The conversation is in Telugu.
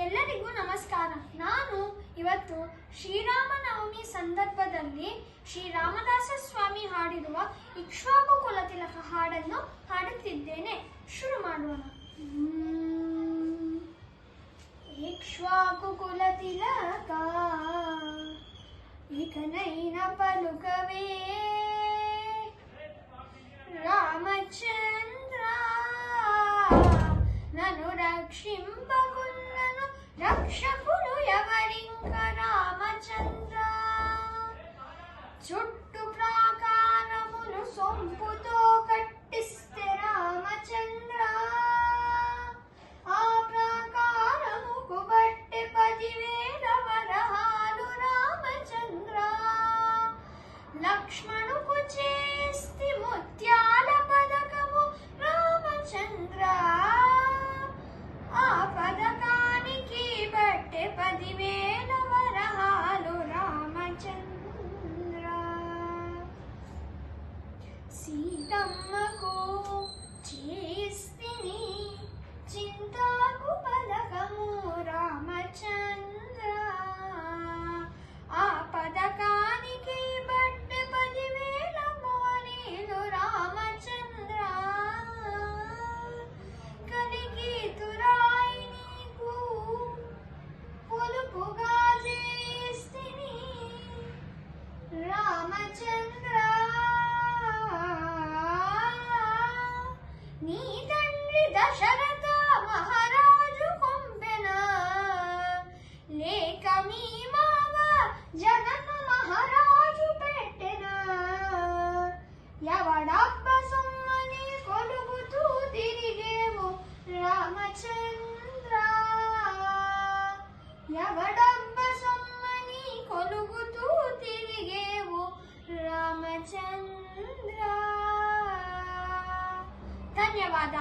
ಎಲ್ಲರಿಗೂ ನಮಸ್ಕಾರ. ನಾನು ಇವತ್ತು ಶ್ರೀರಾಮನವಮಿ ಸಂದರ್ಭದಲ್ಲಿ ಶ್ರೀರಾಮದಾಸ ಸ್ವಾಮಿ ಹಾಡಿರುವ ಇಕ್ಷ್ವಾಕು ಕುಲತಿಲಕ ಹಾಡನ್ನು ಹಾಡುತ್ತಿದ್ದೇನೆ. ಶುರು ಮಾಡೋಣ. ಇಕ್ಷ್ವಾಕು ಕುಲತಿಲಕ ಇಕನೈನ ಪಲುಕವೇ ರಾಮಚಂದ್ರ నను రక్షింపకున్నను రక్షకులు ఎవరింక రామచంద్ర. చుట్టు ప్రాకారములు సొంపుతో కట్టిస్తే రామచంద్ర, ఆ ప్రాకారముకు బట్టె 10,000 వరహాలు రామచంద్ర. లక్ష్మణుకు చేస్తి ముత్యాల పదకము రామచంద్ర, ఆ పదకానికి బట్టె 10,000 వరహాలు రామచంద్ర. సీతమ్మకు చేస్తిని చింతాకు పదకము రామచంద్ర, ఆ పదకానికి బట్టె 10,000 మోరీలు రామచంద్ర. కలిగి తురాయి నీకు పొలుపుగా చేస్తిని రామచంద్ర, నీ తండ్రి దశరథ మహారాజు కొంపెన, లేక మీ మామ జనక మహారాజు పెట్టెన. ఎవడబ్బ సొమ్మని కొలుగుతూ తిరిగేవు రామచంద్ర, ఎవడబ్బ సొమ్మని కొలుగుతూ తిరిగేవు రామచంద్ర. ధన్యవాద.